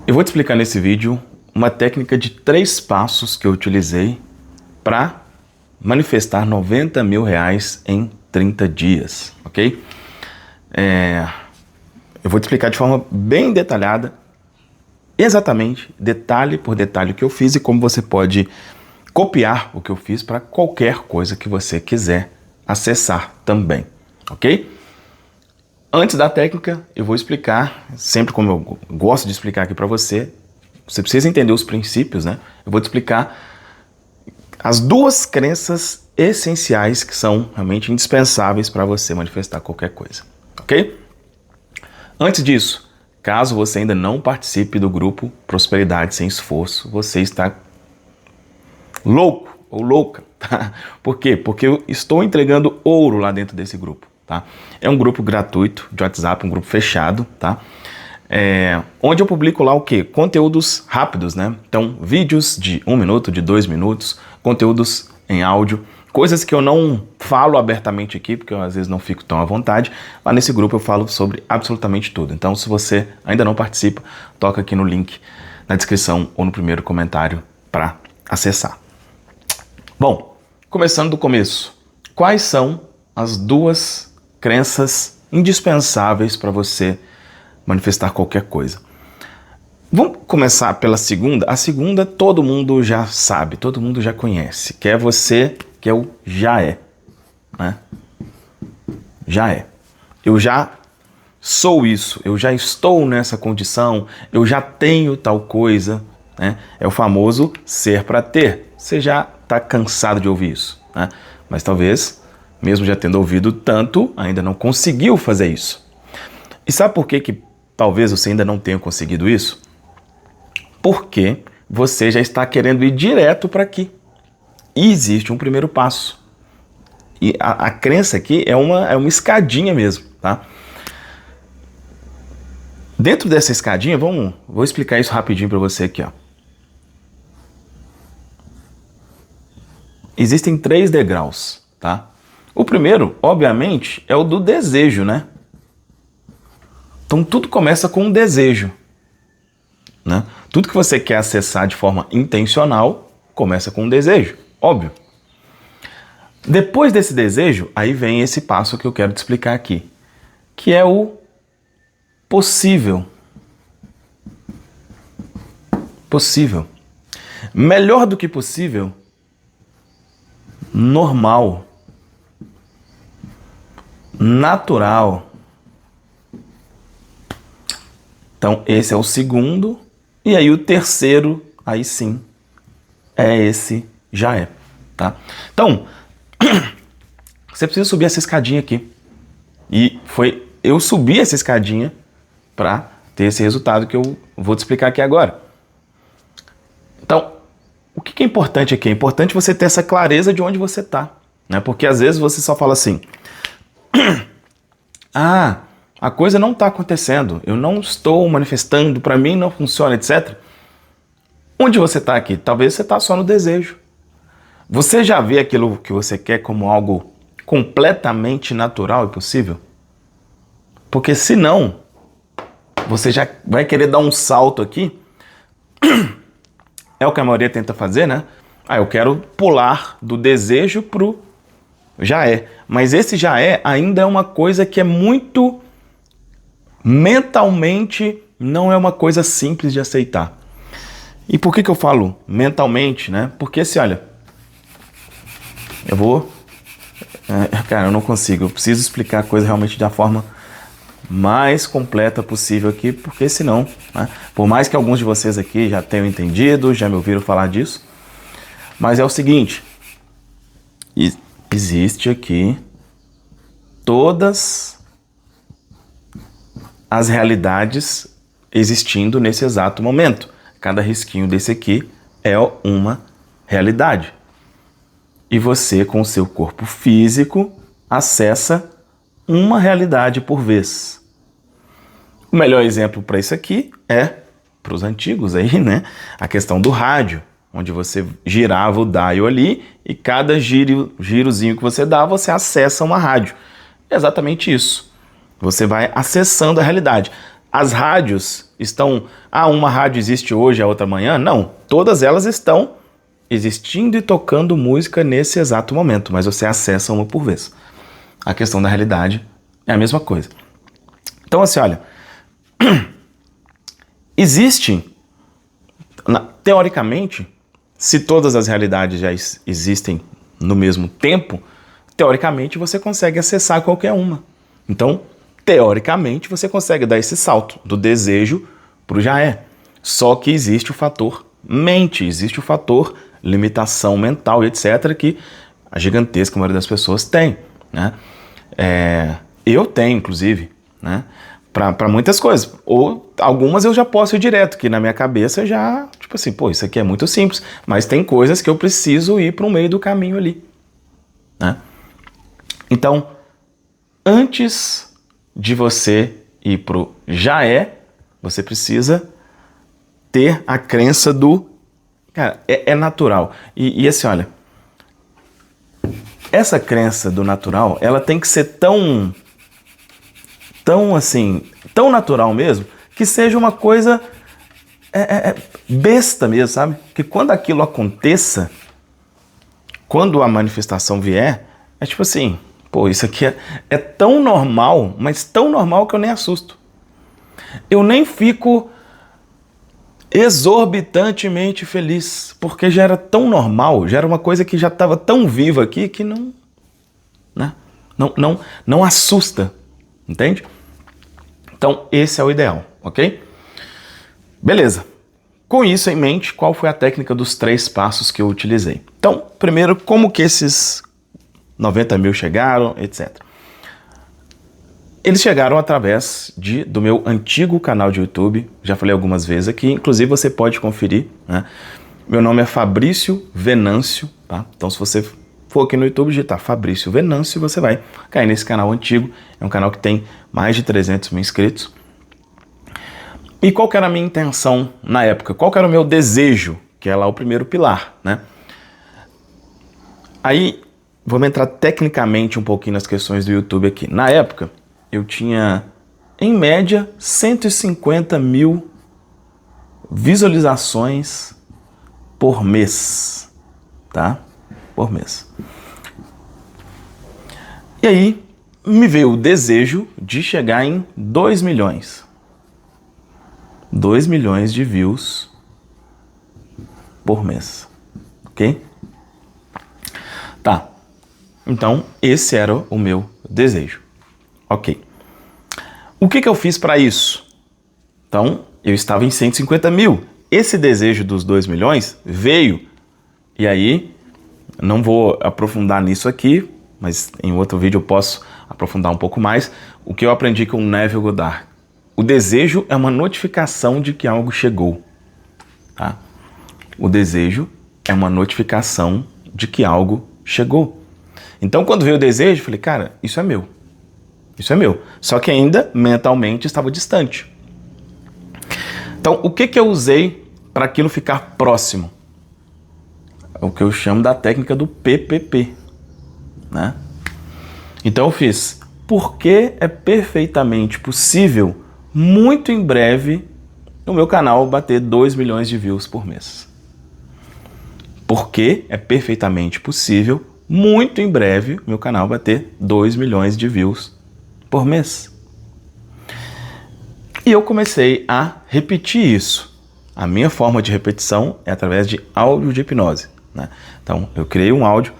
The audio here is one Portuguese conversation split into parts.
Eu vou te explicar nesse vídeo uma técnica de 3 passos que eu utilizei para manifestar 90 mil reais em 30 dias, ok? Eu vou te explicar de forma bem detalhada, exatamente, detalhe por detalhe o que eu fiz e como você pode copiar o que eu fiz para qualquer coisa que você quiser acessar também, ok? Antes da técnica, eu vou explicar, sempre como eu gosto de explicar aqui para você, você precisa entender os princípios, né? Eu vou te explicar as 2 crenças essenciais que são realmente indispensáveis para você manifestar qualquer coisa, ok? Antes disso, caso você ainda não participe do grupo Prosperidade Sem Esforço, você está louco ou louca, tá? Por quê? Porque eu estou entregando ouro lá dentro desse grupo, tá? É um grupo gratuito de WhatsApp, um grupo fechado, tá? Onde eu publico lá o quê? Conteúdos rápidos, né? Então, vídeos de 1 minuto, de 2 minutos, conteúdos em áudio, coisas que eu não falo abertamente aqui, porque eu às vezes não fico tão à vontade. Lá nesse grupo eu falo sobre absolutamente tudo. Então, se você ainda não participa, toca aqui no link na descrição ou no primeiro comentário para acessar. Bom, começando do começo, quais são as 2 crenças indispensáveis para você manifestar qualquer coisa? Vamos começar pela segunda. A segunda todo mundo já sabe, todo mundo já conhece, que é você, que é o já é, né? Já é. Eu já sou isso, eu já estou nessa condição, eu já tenho tal coisa, né? É o famoso ser para ter. Você já está cansado de ouvir isso, né? Mas talvez, mesmo já tendo ouvido tanto, ainda não conseguiu fazer isso. E sabe por que talvez você ainda não tenha conseguido isso? Porque você já está querendo ir direto para aqui. E existe um primeiro passo. E a crença aqui é uma escadinha mesmo, tá? Dentro dessa escadinha, vou explicar isso rapidinho para você aqui, ó. Existem 3 degraus, tá? O primeiro, obviamente, é o do desejo, né? Então tudo começa com um desejo, né? Tudo que você quer acessar de forma intencional começa com um desejo, óbvio. Depois desse desejo, aí vem esse passo que eu quero te explicar aqui, que é o possível. Possível. Melhor do que possível, normal, natural. Então esse é o segundo, e aí o terceiro, aí sim, é esse já é, tá? Então, você precisa subir essa escadinha aqui. E eu subi essa escadinha para ter esse resultado que eu vou te explicar aqui agora. Então, o que é importante aqui? É importante você ter essa clareza de onde você está, né? Porque às vezes você só fala assim, a coisa não está acontecendo, eu não estou manifestando, para mim não funciona, etc. Onde você está aqui? Talvez você está só no desejo. Você já vê aquilo que você quer como algo completamente natural e possível? Porque senão, você já vai querer dar um salto aqui. É o que a maioria tenta fazer, né? Eu quero pular do desejo pro já é. Mas esse já é ainda é uma coisa que é muito mentalmente, não é uma coisa simples de aceitar. E por que eu falo mentalmente, né? Porque olha, cara, eu não consigo, eu preciso explicar a coisa realmente da forma mais completa possível aqui, porque senão, né, por mais que alguns de vocês aqui já tenham entendido, já me ouviram falar disso, mas é o seguinte, existe aqui todas as realidades existindo nesse exato momento. Cada risquinho desse aqui é uma realidade. E você, com o seu corpo físico, acessa uma realidade por vez. O melhor exemplo para isso aqui é, para os antigos aí, né? A questão do rádio, onde você girava o dial ali e cada girozinho que você dá, você acessa uma rádio. É exatamente isso. Você vai acessando a realidade. As rádios estão... uma rádio existe hoje, a outra amanhã? Não, todas elas estão existindo e tocando música nesse exato momento, mas você acessa uma por vez. A questão da realidade é a mesma coisa. Então assim, olha, existe, teoricamente, se todas as realidades já existem no mesmo tempo, teoricamente você consegue acessar qualquer uma. Então, teoricamente, você consegue dar esse salto do desejo para o já é. Só que existe o fator mente, existe o fator limitação mental e etc. que a gigantesca maioria das pessoas tem, né? Eu tenho, inclusive, né? Para muitas coisas. Ou algumas eu já posso ir direto, que na minha cabeça já, tipo assim, pô, isso aqui é muito simples. Mas tem coisas que eu preciso ir para o meio do caminho ali, né? Então, antes de você ir pro já é, você precisa ter a crença do... Cara, é natural. E assim, olha, essa crença do natural, ela tem que ser tão assim, tão natural mesmo, que seja uma coisa besta mesmo, sabe? Que quando aquilo aconteça, quando a manifestação vier, é tipo assim... Pô, isso aqui é tão normal, mas tão normal que eu nem assusto. Eu nem fico exorbitantemente feliz, porque já era tão normal, já era uma coisa que já estava tão viva aqui que não, né? não assusta, entende? Então esse é o ideal, ok? Beleza. Com isso em mente, qual foi a técnica dos 3 passos que eu utilizei? Então, primeiro, como que esses 90 mil chegaram, etc. Eles chegaram através do meu antigo canal de YouTube, já falei algumas vezes aqui, inclusive você pode conferir, né? Meu nome é Fabrício Venâncio, tá? Então se você for aqui no YouTube digitar Fabrício Venâncio, você vai cair nesse canal antigo, é um canal que tem mais de 300 mil inscritos. E qual que era a minha intenção na época? Qual que era o meu desejo? Que é lá o primeiro pilar, né? Aí, vamos entrar tecnicamente um pouquinho nas questões do YouTube aqui. Na época, eu tinha, em média, 150 mil visualizações por mês, tá? Por mês. E aí, me veio o desejo de chegar em 2 milhões. 2 milhões de views por mês, ok? Tá. Então, esse era o meu desejo. Ok. O que eu fiz para isso? Então, eu estava em 150 mil. Esse desejo dos 2 milhões veio. E aí, não vou aprofundar nisso aqui, mas em outro vídeo eu posso aprofundar um pouco mais. O que eu aprendi com o Neville Goddard. O desejo é uma notificação de que algo chegou. Tá? O desejo é uma notificação de que algo chegou. Então, quando veio o desejo, eu falei, cara, isso é meu. Isso é meu. Só que ainda, mentalmente, estava distante. Então, o que eu usei para aquilo ficar próximo? O que eu chamo da técnica do PPP, né? Então, eu fiz, porque é perfeitamente possível, muito em breve, no meu canal bater 2 milhões de views por mês. Porque é perfeitamente possível, muito em breve, meu canal bater 2 milhões de views por mês. E eu comecei a repetir isso. A minha forma de repetição é através de áudio de hipnose, né? Então, eu criei um áudio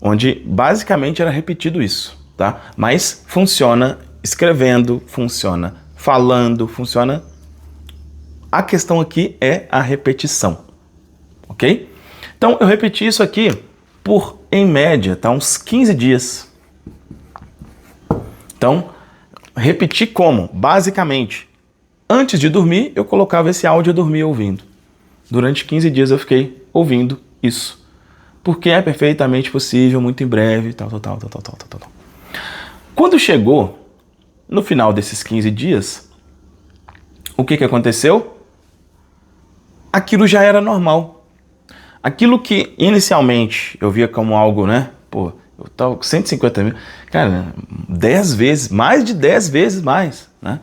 onde basicamente era repetido isso, tá? Mas funciona escrevendo, funciona falando, funciona... A questão aqui é a repetição, ok? Então, eu repeti isso aqui por, em média, tá, uns 15 dias. Então, repeti como? Basicamente, antes de dormir, eu colocava esse áudio e dormia ouvindo. Durante 15 dias eu fiquei ouvindo isso. Porque é perfeitamente possível, muito em breve, tal. Quando chegou no final desses 15 dias, o que aconteceu? Aquilo já era normal. Aquilo que inicialmente eu via como algo, né? Pô, eu tava com 150 mil, cara, 10 vezes, mais de 10 vezes mais, né?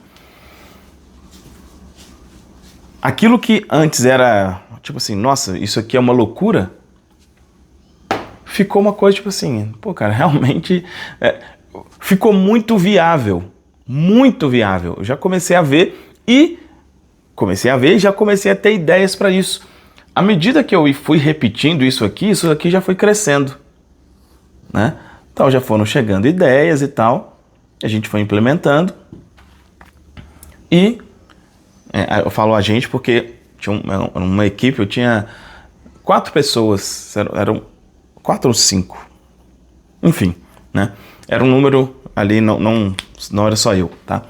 aquilo que antes era, tipo assim, nossa, isso aqui é uma loucura, ficou uma coisa tipo assim, pô, cara, realmente ficou muito viável, muito viável. Eu já comecei a ver e já comecei a ter ideias para isso. À medida que eu fui repetindo isso aqui já foi crescendo, né? Então já foram chegando ideias e tal, a gente foi implementando e eu falo a gente porque tinha uma equipe, eu tinha 4 pessoas, eram 4 ou 5, enfim, né? Era um número ali, não era só eu, tá?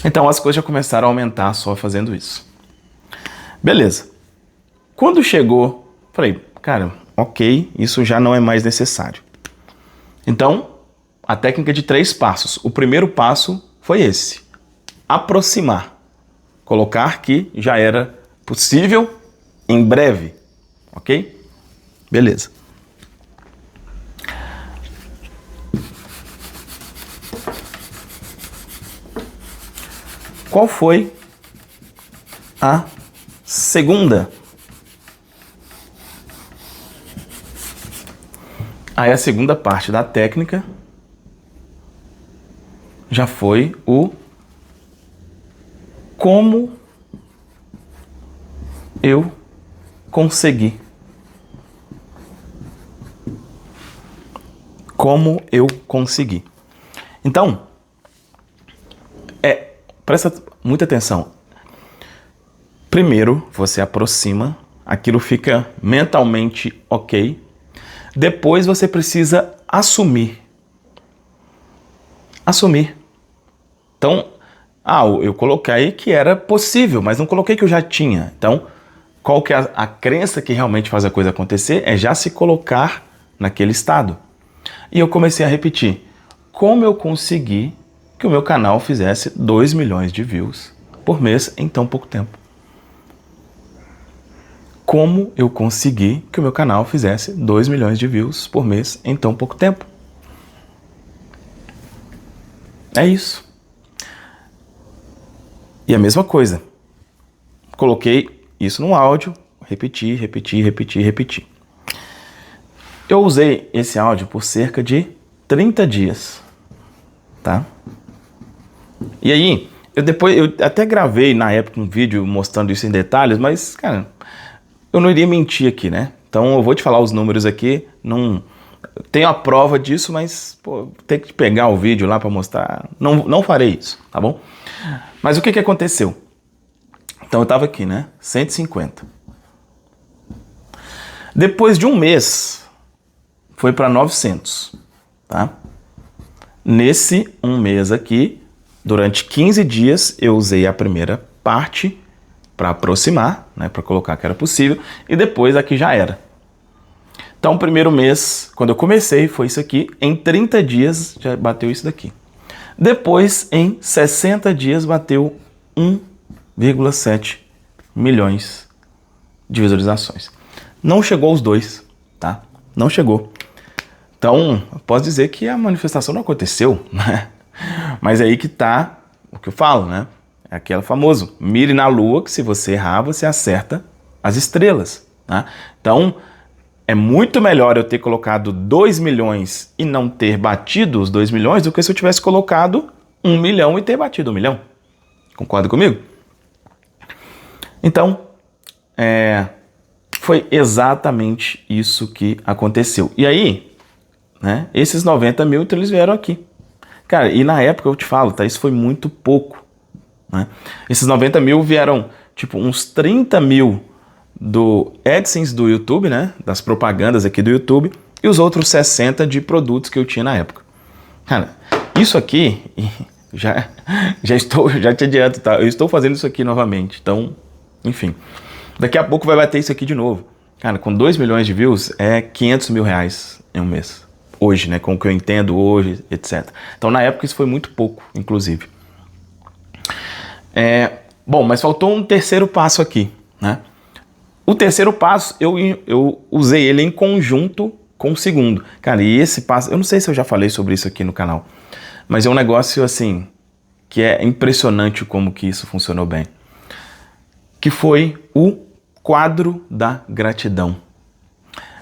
Então as coisas já começaram a aumentar só fazendo isso. Beleza. Quando chegou, falei, cara, ok, isso já não é mais necessário. Então, a técnica de 3 passos. O primeiro passo foi esse: aproximar. Colocar que já era possível em breve, ok? Beleza. Qual foi a segunda? Aí a segunda parte da técnica já foi o como eu consegui. Como eu consegui. Então, presta muita atenção. Primeiro, você aproxima, aquilo fica mentalmente ok. Depois você precisa assumir. Assumir. Então, eu coloquei que era possível, mas não coloquei que eu já tinha. Então, qual que é a crença que realmente faz a coisa acontecer? É já se colocar naquele estado. E eu comecei a repetir. Como eu consegui que o meu canal fizesse 2 milhões de views por mês em tão pouco tempo? Como eu consegui que o meu canal fizesse 2 milhões de views por mês em tão pouco tempo? É isso. E a mesma coisa. Coloquei isso no áudio, repeti. Eu usei esse áudio por cerca de 30 dias, tá? E aí, eu até gravei na época um vídeo mostrando isso em detalhes, mas, cara, eu não iria mentir aqui, né? Então eu vou te falar os números aqui, não tenho a prova disso, mas tem que pegar o vídeo lá para mostrar. Não farei isso, tá bom? Mas o que aconteceu? Então eu tava aqui, né? 150. Depois de um mês, foi para 900, tá? Nesse um mês aqui, durante 15 dias, eu usei a primeira parte para aproximar, né, para colocar que era possível, e depois aqui já era. Então, o primeiro mês, quando eu comecei, foi isso aqui. Em 30 dias, já bateu isso daqui. Depois, em 60 dias, bateu 1,7 milhões de visualizações. Não chegou aos 2, tá? Não chegou. Então, eu posso dizer que a manifestação não aconteceu, né? Mas aí que tá o que eu falo, né? É aquele famoso, mire na lua, que se você errar, você acerta as estrelas, tá? Então, é muito melhor eu ter colocado 2 milhões e não ter batido os 2 milhões do que se eu tivesse colocado 1 milhão e ter batido 1 milhão. Concorda comigo? Então, foi exatamente isso que aconteceu. E aí, né, esses 90 mil, então, eles vieram aqui. Cara, e na época eu te falo, tá? Isso foi muito pouco, né? Esses 90 mil vieram, tipo, uns 30 mil do AdSense do YouTube, né? Das propagandas aqui do YouTube. E os outros 60 de produtos que eu tinha na época. Cara, isso aqui, já te adianto, tá? Eu estou fazendo isso aqui novamente. Então, enfim. Daqui a pouco vai bater isso aqui de novo. Cara, com 2 milhões de views, é 500 mil reais em um mês. Hoje, né? Com o que eu entendo hoje, etc. Então, na época, isso foi muito pouco, inclusive. Bom, mas faltou um terceiro passo aqui, né? O terceiro passo, eu usei ele em conjunto com o segundo. Cara, e esse passo, eu não sei se eu já falei sobre isso aqui no canal, mas é um negócio, assim, que é impressionante como que isso funcionou bem. que foi o quadro da gratidão.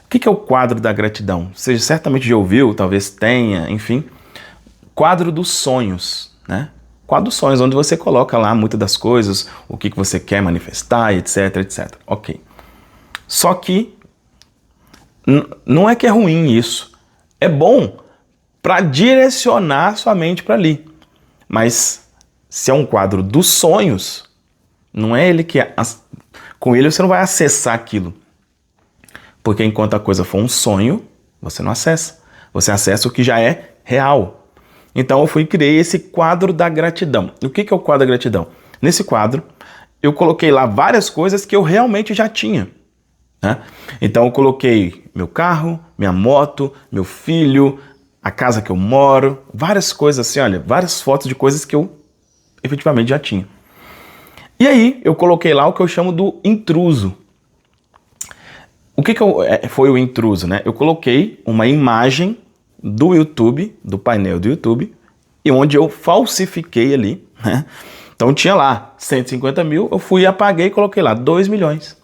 O que é o quadro da gratidão? Você certamente já ouviu, talvez tenha, enfim. Quadro dos sonhos, né? Quadro dos sonhos, onde você coloca lá muitas das coisas, o que você quer manifestar, etc, etc. Ok. Só que não é que é ruim isso. É bom para direcionar sua mente para ali. Mas se é um quadro dos sonhos, não é ele que... Com ele você não vai acessar aquilo. Porque enquanto a coisa for um sonho, você não acessa. Você acessa o que já é real. Então eu fui e criei esse quadro da gratidão. E o que é o quadro da gratidão? Nesse quadro, eu coloquei lá várias coisas que eu realmente já tinha, né? Então eu coloquei meu carro, minha moto, meu filho, a casa que eu moro, várias coisas assim, olha, várias fotos de coisas que eu efetivamente já tinha. E aí eu coloquei lá o que eu chamo do intruso. O que foi o intruso, né? Eu coloquei uma imagem do YouTube, do painel do YouTube, e onde eu falsifiquei ali, né? Então tinha lá 150 mil, eu fui e apaguei e coloquei lá 2 milhões.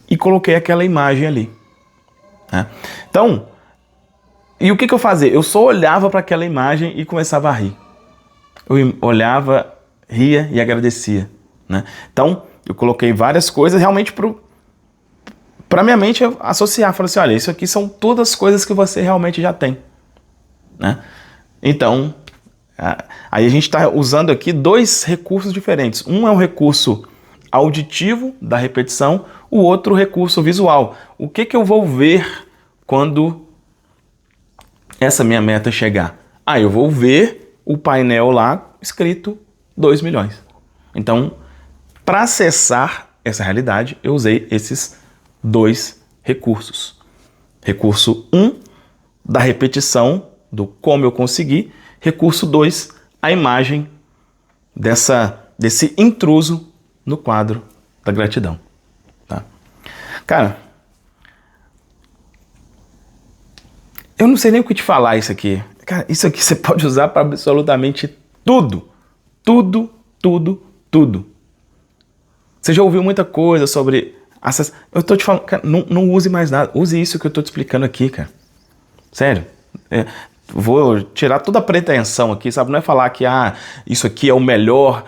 E coloquei aquela imagem ali, né? Então, e o que eu fazia? Eu só olhava para aquela imagem e começava a rir. Eu olhava, ria e agradecia, né? Então, eu coloquei várias coisas realmente para minha mente associar. Falei assim, olha, isso aqui são todas as coisas que você realmente já tem, né? Então, aí a gente está usando aqui 2 recursos diferentes. Um é um recurso auditivo da repetição, o outro recurso visual. O que eu vou ver quando essa minha meta chegar? Eu vou ver o painel lá escrito 2 milhões. Então, para acessar essa realidade, eu usei esses 2 recursos. Recurso 1, da repetição, do como eu consegui. Recurso 2, a imagem desse intruso no quadro da gratidão. Tá? Cara, eu não sei nem o que te falar isso aqui. Cara, isso aqui você pode usar para absolutamente tudo. Tudo, tudo, tudo. Você já ouviu muita coisa sobre... Eu tô te falando, cara, não use mais nada. Use isso que eu tô te explicando aqui, cara. Sério. Vou tirar toda a pretensão aqui, sabe? Não é falar que isso aqui é o melhor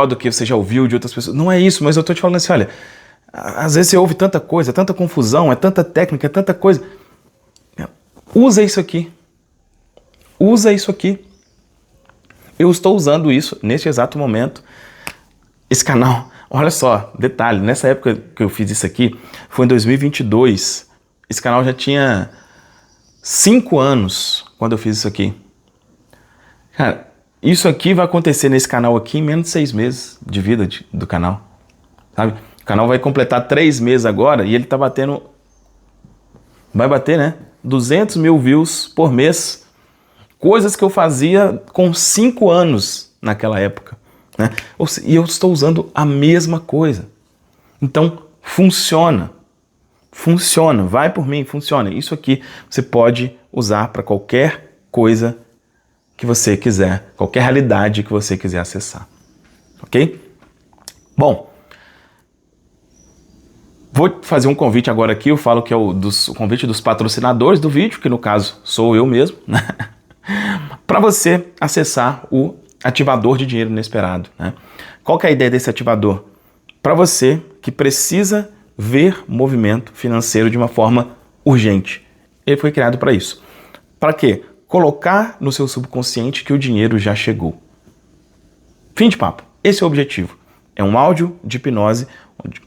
do que você já ouviu de outras pessoas. Não é isso, mas eu tô te falando assim, olha, às vezes você ouve tanta coisa, tanta confusão, é tanta técnica, é tanta coisa. Usa isso aqui. Usa isso aqui. Eu estou usando isso neste exato momento. Esse canal, olha só, detalhe, nessa época que eu fiz isso aqui, foi em 2022. Esse canal já tinha 5 anos quando eu fiz isso aqui. Cara, isso aqui vai acontecer nesse canal aqui em menos de 6 meses de vida do canal. Sabe? O canal vai completar 3 meses agora e ele tá batendo... Vai bater, né? 200 mil views por mês. Coisas que eu fazia com 5 anos naquela época, né? E eu estou usando a mesma coisa. Então, funciona. Funciona. Vai por mim, funciona. Isso aqui você pode usar para qualquer coisa que você quiser, qualquer realidade que você quiser acessar. Ok? Bom, vou fazer um convite agora aqui. Eu falo que é o convite dos patrocinadores do vídeo, que no caso sou eu mesmo, né? Para você acessar o ativador de dinheiro inesperado, né? Qual que é a ideia desse ativador? Para você que precisa ver movimento financeiro de uma forma urgente. Ele foi criado para isso. Para quê? Colocar no seu subconsciente que o dinheiro já chegou. Fim de papo. Esse é o objetivo. É um áudio de hipnose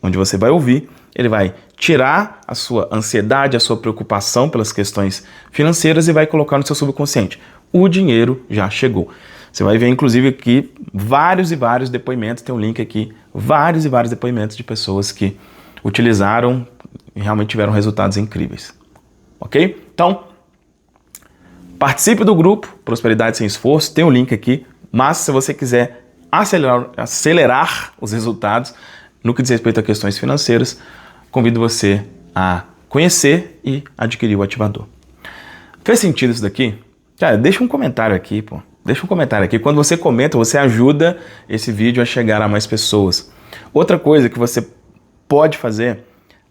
onde você vai ouvir, ele vai tirar a sua ansiedade, a sua preocupação pelas questões financeiras e vai colocar no seu subconsciente. O dinheiro já chegou. Você vai ver, inclusive, aqui vários e vários depoimentos, tem um link aqui, vários e vários depoimentos de pessoas que utilizaram e realmente tiveram resultados incríveis. Ok? Então, participe do grupo Prosperidade Sem Esforço, tem um link aqui, mas se você quiser acelerar os resultados no que diz respeito a questões financeiras, convido você a conhecer e adquirir o ativador. Fez sentido isso daqui? Cara, deixa um comentário aqui, pô. Deixa um comentário aqui. Quando você comenta, você ajuda esse vídeo a chegar a mais pessoas. Outra coisa que você pode fazer,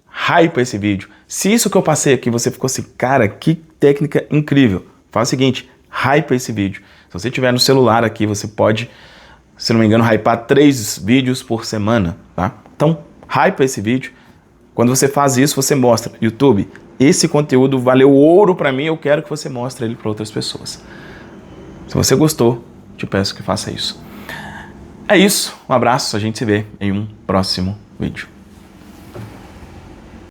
hype esse vídeo. Se isso que eu passei aqui, você ficou assim, cara, que técnica incrível. Faz o seguinte, hype esse vídeo. Se você tiver no celular aqui, você pode, se não me engano, hypar 3 vídeos por semana, tá? Então, hype esse vídeo. Quando você faz isso, você mostra, YouTube, esse conteúdo valeu ouro pra mim, eu quero que você mostre ele para outras pessoas. Se você gostou, te peço que faça isso. É isso, um abraço, a gente se vê em um próximo vídeo.